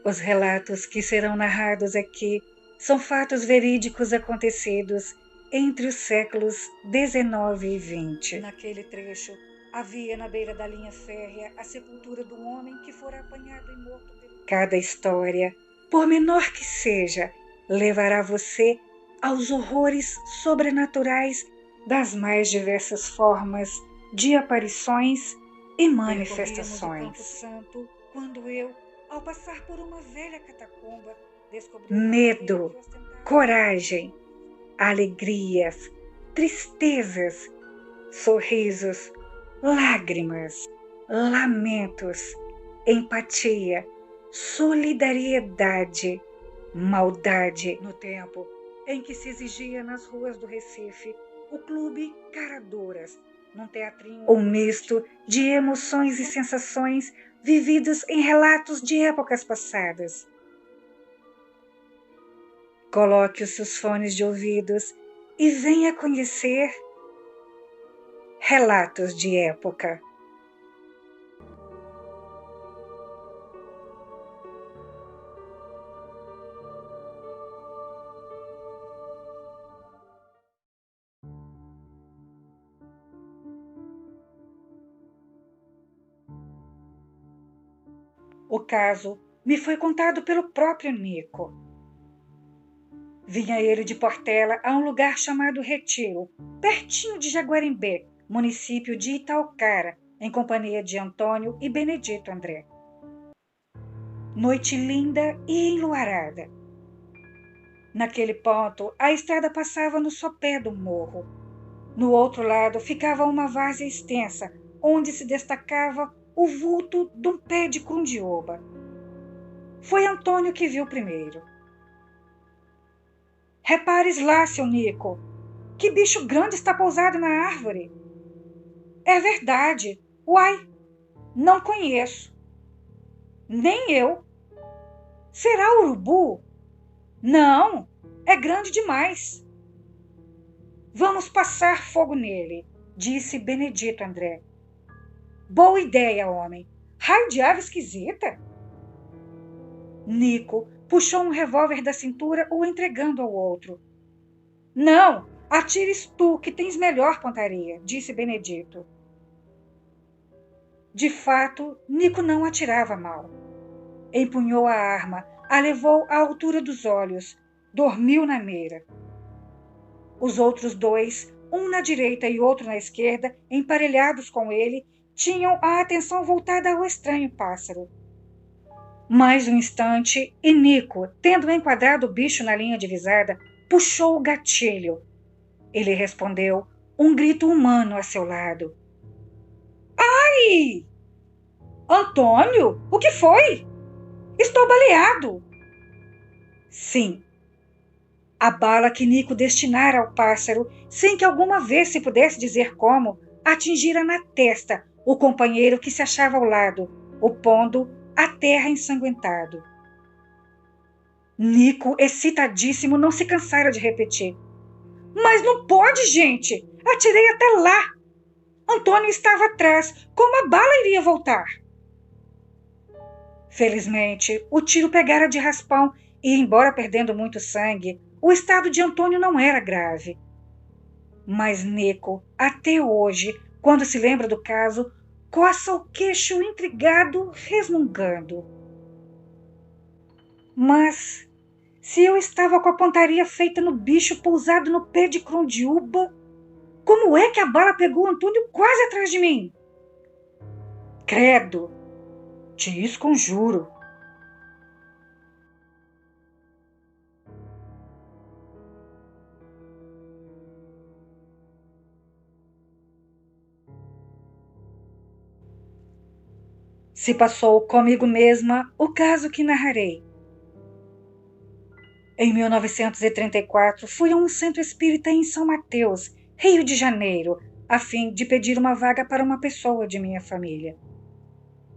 Os relatos que serão narrados aqui são fatos verídicos acontecidos entre os séculos XIX e XX. Naquele trecho, havia na beira da linha férrea a sepultura do homem que fora apanhado e morto pelo... Cada história, por menor que seja, levará você aos horrores sobrenaturais das mais diversas formas de aparições e manifestações. Campo Santo, quando eu, ao passar por uma velha catacumba, descobri medo, coragem, alegrias, tristezas, sorrisos, lágrimas, lamentos, empatia, solidariedade, maldade. No tempo em que se exigia nas ruas do Recife o Clube Caraduras, num teatrinho, um misto de emoções e sensações vividas em relatos de épocas passadas. Coloque os seus fones de ouvidos e venha conhecer Relatos de Época. O caso me foi contado pelo próprio Nico. Vinha ele de Portela a um lugar chamado Retiro, pertinho de Jaguarimbê, município de Itaocara, em companhia de Antônio e Benedito André. Noite linda e enluarada. Naquele ponto, a estrada passava no sopé do morro. No outro lado ficava uma várzea extensa, onde se destacava o vulto de um pé de crundioba. Foi Antônio que viu primeiro. Repares lá, seu Nico, que bicho grande está pousado na árvore. É verdade. Uai, não conheço. Nem eu. Será urubu? Não, é grande demais. Vamos passar fogo nele, disse Benedito André. Boa ideia, homem. Raio de ave esquisita. Nico puxou um revólver da cintura, o entregando ao outro. Não, atires tu, que tens melhor pontaria, disse Benedito. De fato, Nico não atirava mal. Empunhou a arma, a levou à altura dos olhos, dormiu na mira. Os outros dois, um na direita e outro na esquerda, emparelhados com ele, tinham a atenção voltada ao estranho pássaro. Mais um instante e Nico, tendo enquadrado o bicho na linha divisada, puxou o gatilho. Ele respondeu, um grito humano a seu lado. Ai! Antônio, o que foi? Estou baleado. Sim. A bala que Nico destinara ao pássaro, sem que alguma vez se pudesse dizer como, atingira na testa o companheiro que se achava ao lado, o pondo a terra ensanguentado. Nico, excitadíssimo, não se cansara de repetir. Mas não pode, gente! Atirei até lá! Antônio estava atrás. Como a bala iria voltar? Felizmente, o tiro pegara de raspão e, embora perdendo muito sangue, o estado de Antônio não era grave. Mas Nico, até hoje, quando se lembra do caso, coça o queixo intrigado, resmungando. Mas, se eu estava com a pontaria feita no bicho pousado no pé de crundiúba, como é que a bala pegou Antônio quase atrás de mim? Credo! Te esconjuro. Se passou comigo mesma o caso que narrarei. Em 1934, fui a um centro espírita em São Mateus, Rio de Janeiro, a fim de pedir uma vaga para uma pessoa de minha família.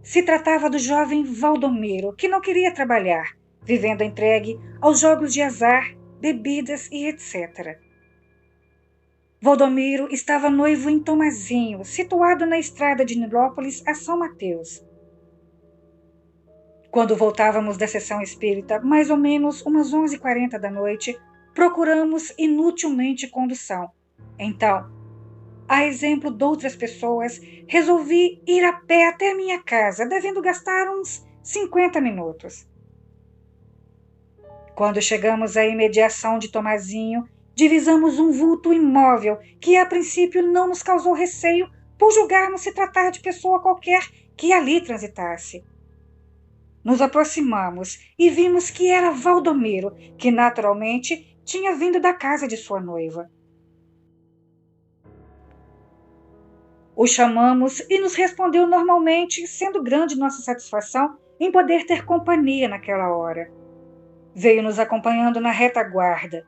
Se tratava do jovem Valdomiro, que não queria trabalhar, vivendo entregue aos jogos de azar, bebidas e etc. Valdomiro estava noivo em Tomazinho, situado na estrada de Nilópolis a São Mateus. Quando voltávamos da sessão espírita, mais ou menos umas 11h40 da noite, procuramos inutilmente condução. Então, a exemplo de outras pessoas, resolvi ir a pé até minha casa, devendo gastar uns 50 minutos. Quando chegamos à imediação de Tomazinho, divisamos um vulto imóvel que a princípio não nos causou receio por julgarmos se tratar de pessoa qualquer que ali transitasse. Nos aproximamos e vimos que era Valdomiro, que naturalmente tinha vindo da casa de sua noiva. O chamamos e nos respondeu normalmente, sendo grande nossa satisfação em poder ter companhia naquela hora. Veio nos acompanhando na retaguarda.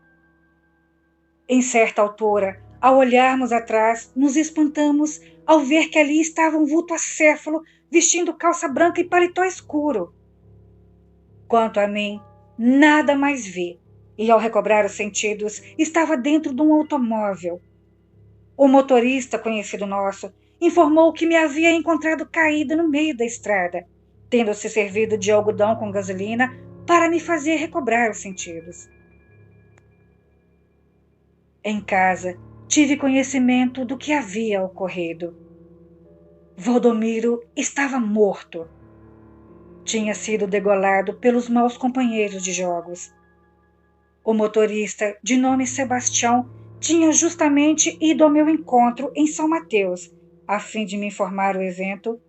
Em certa altura, ao olharmos atrás, nos espantamos ao ver que ali estava um vulto acéfalo, vestindo calça branca e paletó escuro. Quanto a mim, nada mais vi, e ao recobrar os sentidos, estava dentro de um automóvel. O motorista, conhecido nosso, informou que me havia encontrado caída no meio da estrada, tendo se servido de algodão com gasolina para me fazer recobrar os sentidos. Em casa, tive conhecimento do que havia ocorrido. Valdomiro estava morto. Tinha sido degolado pelos maus companheiros de jogos. O motorista, de nome Sebastião, tinha justamente ido ao meu encontro em São Mateus, a fim de me informar o evento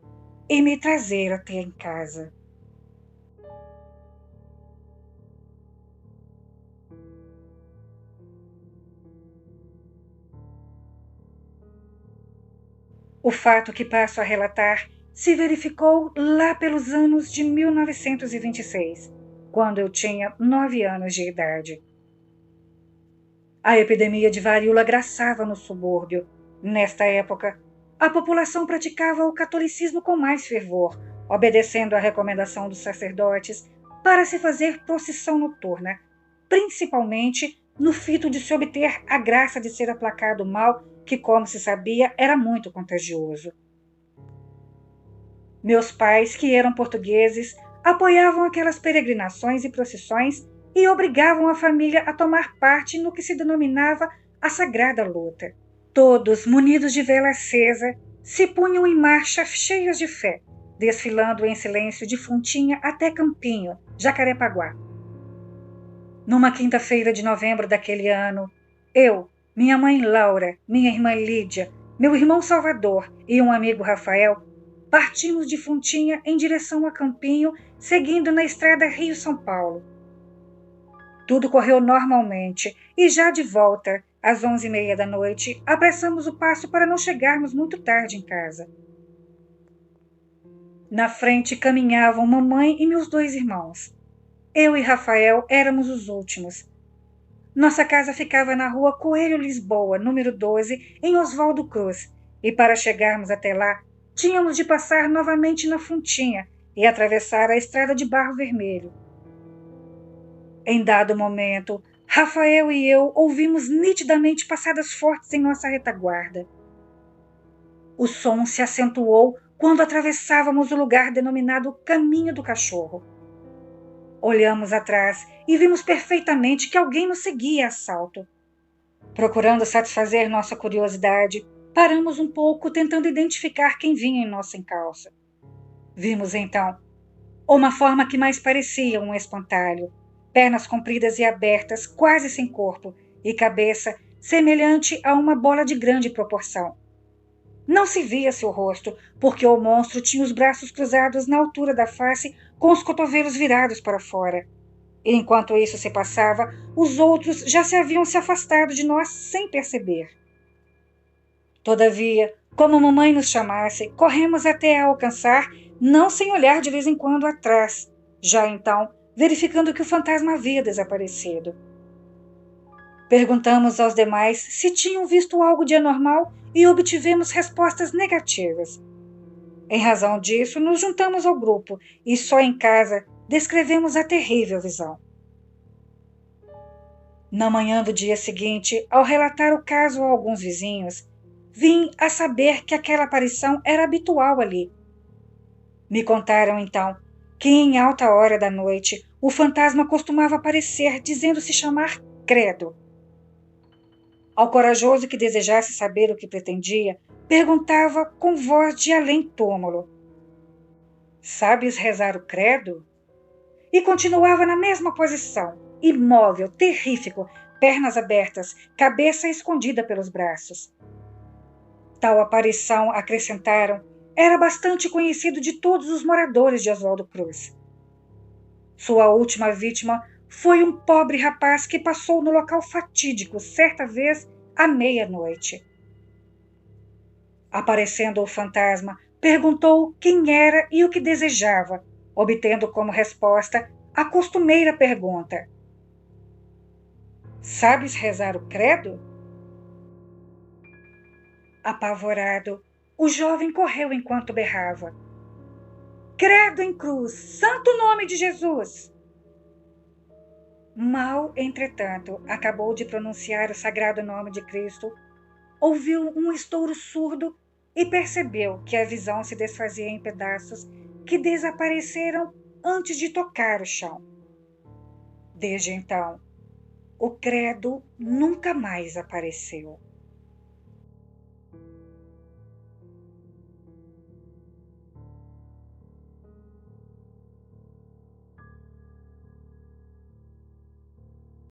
e me trazer até em casa. O fato que passo a relatar se verificou lá pelos anos de 1926, quando eu tinha 9 anos de idade. A epidemia de varíola graçava no subúrbio. Nesta época, a população praticava o catolicismo com mais fervor, obedecendo à recomendação dos sacerdotes para se fazer procissão noturna, principalmente no fito de se obter a graça de ser aplacado o mal que, como se sabia, era muito contagioso. Meus pais, que eram portugueses, apoiavam aquelas peregrinações e procissões e obrigavam a família a tomar parte no que se denominava a Sagrada Luta. Todos, munidos de vela acesa, se punham em marcha cheios de fé, desfilando em silêncio de Fontinha até Campinho, Jacarepaguá. Numa quinta-feira de novembro daquele ano, eu, minha mãe Laura, minha irmã Lídia, meu irmão Salvador e um amigo Rafael partimos de Fontinha em direção a Campinho, seguindo na estrada Rio-São Paulo. Tudo correu normalmente e já de volta, às 11h30 da noite, apressamos o passo para não chegarmos muito tarde em casa. Na frente caminhavam mamãe e meus 2 irmãos. Eu e Rafael éramos os últimos. Nossa casa ficava na rua Coelho Lisboa, número 12, em Oswaldo Cruz, e para chegarmos até lá, tínhamos de passar novamente na Fontinha e atravessar a estrada de Barro Vermelho. Em dado momento, Rafael e eu ouvimos nitidamente passadas fortes em nossa retaguarda. O som se acentuou quando atravessávamos o lugar denominado Caminho do Cachorro. Olhamos atrás e vimos perfeitamente que alguém nos seguia a salto. Procurando satisfazer nossa curiosidade, paramos um pouco tentando identificar quem vinha em nossa encalça. Vimos então uma forma que mais parecia um espantalho, pernas compridas e abertas, quase sem corpo, e cabeça semelhante a uma bola de grande proporção. Não se via seu rosto, porque o monstro tinha os braços cruzados na altura da face, com os cotovelos virados para fora. E enquanto isso se passava, os outros já se haviam se afastado de nós sem perceber. Todavia, como a mamãe nos chamasse, corremos até a alcançar, não sem olhar de vez em quando atrás, já então verificando que o fantasma havia desaparecido. Perguntamos aos demais se tinham visto algo de anormal e obtivemos respostas negativas. Em razão disso, nos juntamos ao grupo e só em casa descrevemos a terrível visão. Na manhã do dia seguinte, ao relatar o caso a alguns vizinhos, vim a saber que aquela aparição era habitual ali. Me contaram, então, que em alta hora da noite o fantasma costumava aparecer dizendo se chamar Credo. Ao corajoso que desejasse saber o que pretendia, perguntava com voz de além-túmulo: Sabes rezar o credo? E continuava na mesma posição, imóvel, terrífico, pernas abertas, cabeça escondida pelos braços. Tal aparição, acrescentaram, era bastante conhecido de todos os moradores de Oswaldo Cruz. Sua última vítima foi um pobre rapaz que passou no local fatídico certa vez à meia-noite. Aparecendo o fantasma, perguntou quem era e o que desejava, obtendo como resposta a costumeira pergunta: Sabes rezar o credo? Apavorado, o jovem correu enquanto berrava: Credo em cruz, santo nome de Jesus! Mal, entretanto, acabou de pronunciar o sagrado nome de Cristo, ouviu um estouro surdo e percebeu que a visão se desfazia em pedaços que desapareceram antes de tocar o chão. Desde então, o credo nunca mais apareceu.